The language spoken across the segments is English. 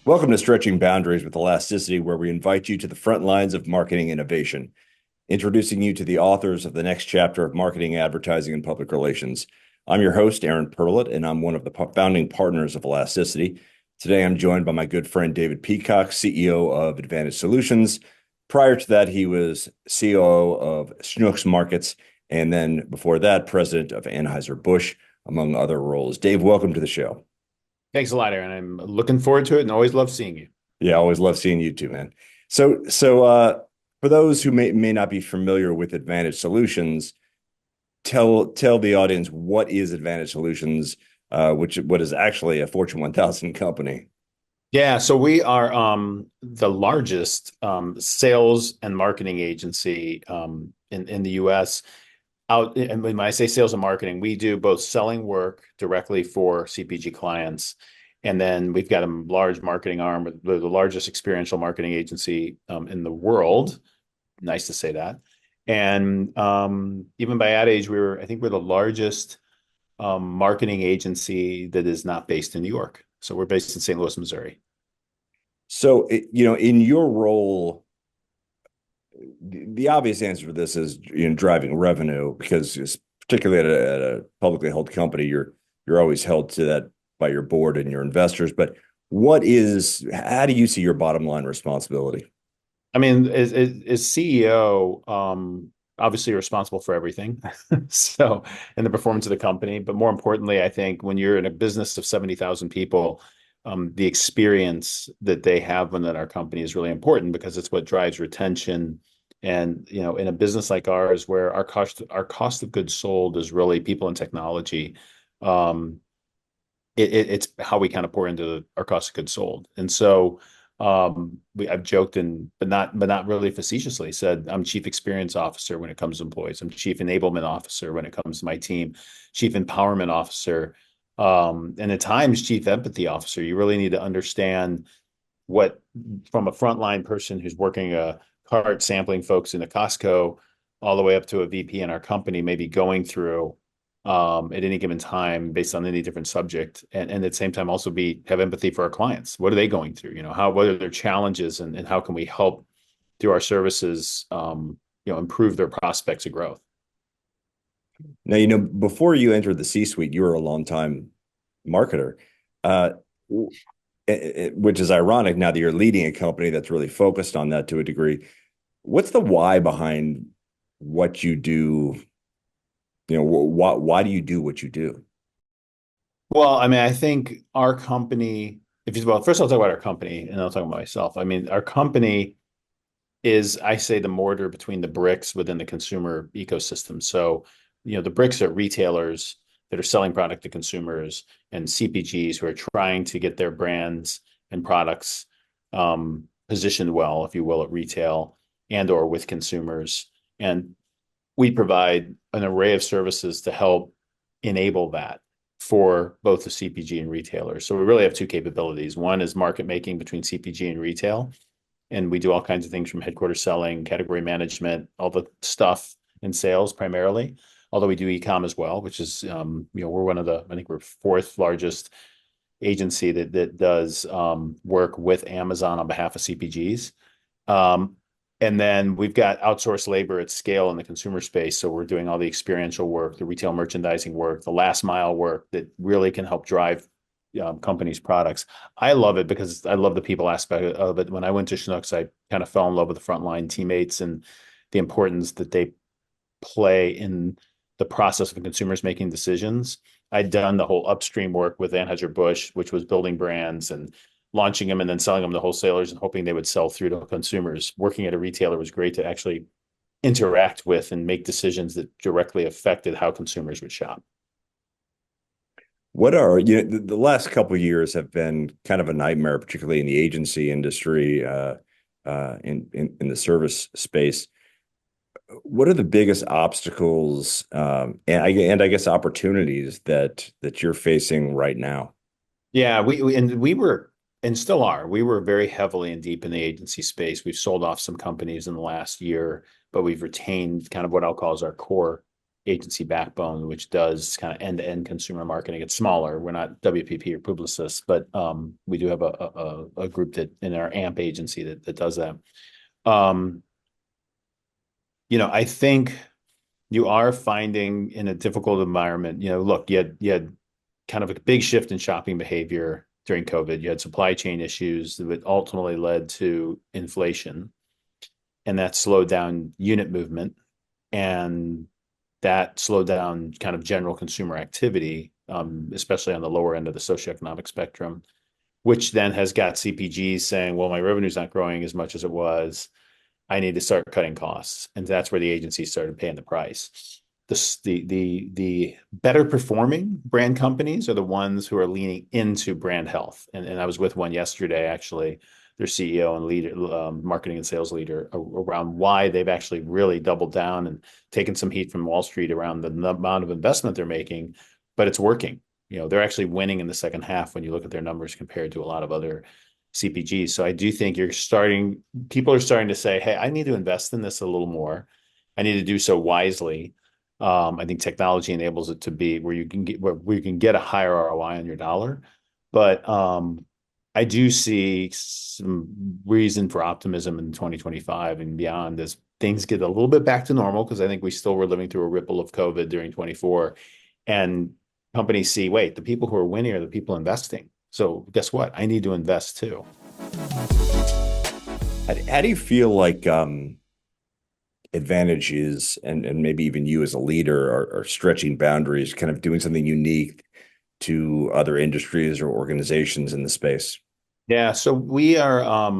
Welcome to Stretching Boundaries with Elasticity, where we invite you to the front lines of marketing innovation, introducing you to the authors of the next chapter of marketing, advertising, and public relations. I'm your host, Aaron Perlett, and I'm one of the founding partners of Elasticity. Today, I'm joined by my good friend, David Peacock, CEO of Advantage Solutions. Prior to that, he was COO of Schnucks Markets, and then before that, president of Anheuser-Busch, among other roles. Dave, welcome to the show. Thanks a lot, Aaron. I'm looking forward to it and always love seeing you. Yeah, always love seeing you too, man. So for those who may not be familiar with Advantage Solutions, tell the audience what is Advantage Solutions, what is actually a Fortune 1000 company. Yeah, so we are the largest sales and marketing agency in the US. And when I say sales and marketing, we do both selling work directly for CPG clients, and then we've got a large marketing arm, the largest experiential marketing agency in the world. Nice to say that. And even by ad age, I think we're the largest marketing agency that is not based in New York. So we're based in St. Louis, Missouri. So, in your role, the obvious answer for this is driving revenue because particularly at a publicly held company, you're always held to that by your board and your investors. But how do you see your bottom line responsibility? I mean, as CEO, obviously you're responsible for everything. So, and the performance of the company. But more importantly, I think when you're in a business of 70,000 people, the experience that they have within our company is really important because it's what drives retention. And, in a business like ours, where our cost of goods sold is really people and technology, um, it's how we kind of pour into our cost of goods sold. And so I've joked but not really facetiously said I'm chief experience officer when it comes to employees. I'm chief enablement officer when it comes to my team, chief empowerment officer, and at times chief empathy officer. You really need to understand what, from a frontline person who's working a cart sampling folks in a Costco all the way up to a VP in our company, maybe going through at any given time based on any different subject, and at the same time also have empathy for our clients. What are they going through? What are their challenges, and how can we help through our services improve their prospects of growth. Now, before you entered the C-suite, you were a longtime marketer, uh, which is ironic now that you're leading a company that's really focused on that to a degree. What's the why behind what you do? Why do you do what you do? Well, I mean, I think our company, well, first I'll talk about our company and then I'll talk about myself. I mean, our company is, I say, the mortar between the bricks within the consumer ecosystem. So, the bricks are retailers that are selling product to consumers, and CPGs who are trying to get their brands and products positioned well, if you will, at retail and or with consumers. And we provide an array of services to help enable that for both the CPG and retailers. So we really have two capabilities. One is market making between CPG and retail, and we do all kinds of things from headquarters selling, category management, all the stuff in sales primarily. Although we do e-com as well, which is we're I think we're fourth largest agency that does work with Amazon on behalf of CPGs. And then we've got outsourced labor at scale in the consumer space. So we're doing all the experiential work, the retail merchandising work, the last mile work that really can help drive companies' products. I love it because I love the people aspect of it. When I went to Schnucks, I kind of fell in love with the frontline teammates and the importance that they play in the process of consumers making decisions. I'd done the whole upstream work with Anheuser-Busch, which was building brands and launching them and then selling them to wholesalers and hoping they would sell through to consumers. Working at a retailer was great to actually interact with and make decisions that directly affected how consumers would shop. The last couple of years have been kind of a nightmare, particularly in the agency industry, in the service space. What are the biggest obstacles, and I guess opportunities that you're facing right now? Yeah, we were and still are. We were very heavily and deep in the agency space. We've sold off some companies in the last year, but we've retained kind of what I'll call as our core agency backbone, which does kind of end-to-end consumer marketing. It's smaller. We're not WPP or Publicis, but we do have a group that in our AMP agency that does that. Um, I think you are finding in a difficult environment, look, you had kind of a big shift in shopping behavior during COVID. You had supply chain issues that ultimately led to inflation, and that slowed down unit movement, and that slowed down kind of general consumer activity, especially on the lower end of the socioeconomic spectrum, which then has got CPGs saying, well, my revenue's not growing as much as it was. I need to start cutting costs. And that's where the agencies started paying the price. The better performing brand companies are the ones who are leaning into brand health. And I was with one yesterday, actually, their CEO and leader, marketing and sales leader, around why they've actually really doubled down and taken some heat from Wall Street around the amount of investment they're making, but it's working. They're actually winning in the second half when you look at their numbers compared to a lot of other CPGs. So I do think people are starting to say, hey, I need to invest in this a little more. I need to do so wisely. I think technology enables it to be where you can get a higher ROI on your dollar. But I do see some reason for optimism in 2025 and beyond as things get a little bit back to normal, because I think we still were living through a ripple of COVID during 24. And companies see, wait, the people who are winning are the people investing. So guess what? I need to invest too. How do you feel like advantages and maybe even you as a leader are stretching boundaries, kind of doing something unique to other industries or organizations in the space? Yeah. So we are,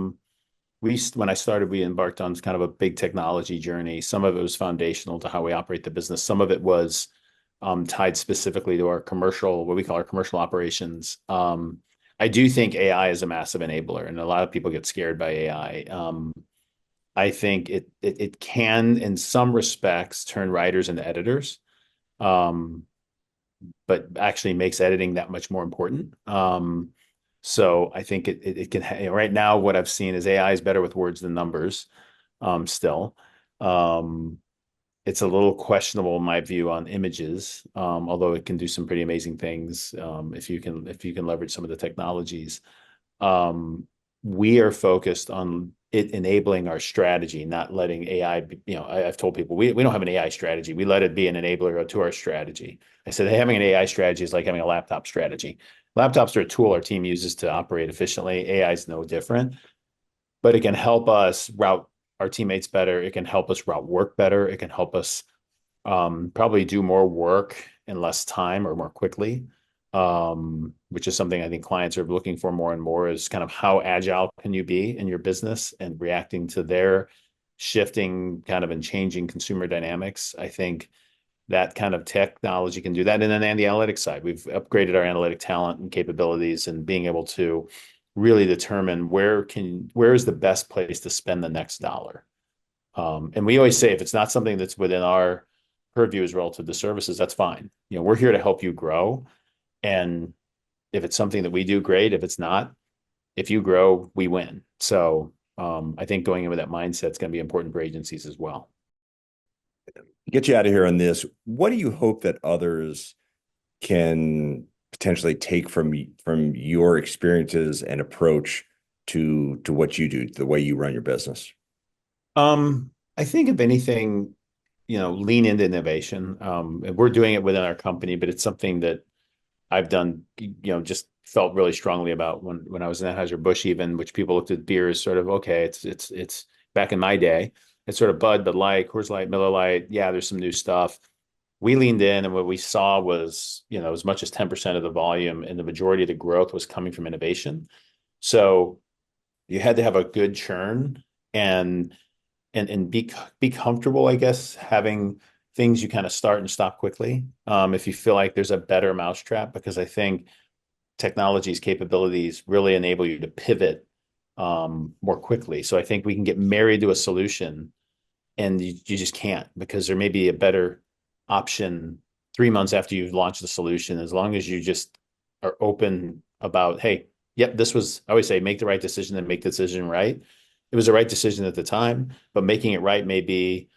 when I started, we embarked on kind of a big technology journey. Some of it was foundational to how we operate the business. Some of it was tied specifically to our commercial, what we call our commercial operations. I do think AI is a massive enabler, and a lot of people get scared by AI. I think it can, in some respects, turn writers into editors, um, but actually makes editing that much more important. So I think it can. Right now, what I've seen is AI is better with words than numbers. Still, it's a little questionable in my view on images, although it can do some pretty amazing things if you can leverage some of the technologies. We are focused on it enabling our strategy, not letting AI be, I've told people we don't have an AI strategy. We let it be an enabler to our strategy. I said, hey, having an AI strategy is like having a laptop strategy. Laptops are a tool our team uses to operate efficiently. AI is no different, but it can help us route our teammates better. It can help us route work better. It can help us probably do more work in less time or more quickly, which is something I think clients are looking for more and more, is kind of how agile can you be in your business and reacting to their shifting kind of and changing consumer dynamics. I think that kind of technology can do that. And then on the analytics side, we've upgraded our analytic talent and capabilities and being able to really determine where is the best place to spend the next dollar. And we always say, if it's not something that's within our purview as relative to services, that's fine. We're here to help you grow. And if it's something that we do, great. If it's not, if you grow, we win. So I think going in with that mindset is going to be important for agencies as well. Get you out of here on this. What do you hope that others can potentially take from your experiences and approach to what you do, the way you run your business? I think if anything, lean into innovation. We're doing it within our company, but it's something that I've done, just felt really strongly about when I was in Anheuser-Busch, even, which people looked at beer as sort of, okay, it's back in my day, it's sort of Bud, Bud Light, Coors Light, Miller Lite. Yeah, there's some new stuff. We leaned in, and what we saw was, as much as 10% of the volume and the majority of the growth was coming from innovation. So you had to have a good churn and be comfortable, I guess, having things you kind of start and stop quickly. If you feel like there's a better mousetrap, because I think technology's capabilities really enable you to pivot more quickly. So I think we can get married to a solution, and you just can't, because there may be a better option 3 months after you've launched the solution, as long as you just are open about, hey, yep, I always say, make the right decision and make the decision right. It was the right decision at the time, but making it right may be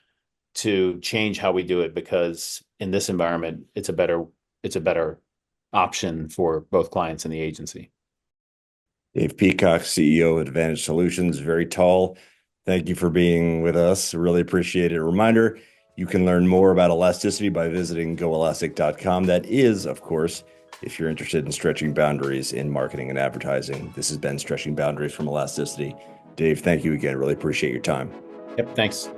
to change how we do it, because in this environment, it's a better option for both clients and the agency. Dave Peacock, CEO of Advantage Solutions, very tall. Thank you for being with us. Really appreciate it. A reminder, you can learn more about Elasticity by visiting goelastic.com. That is, of course, if you're interested in stretching boundaries in marketing and advertising. This has been Stretching Boundaries from Elasticity. Dave, thank you again. Really appreciate your time. Yep, thanks.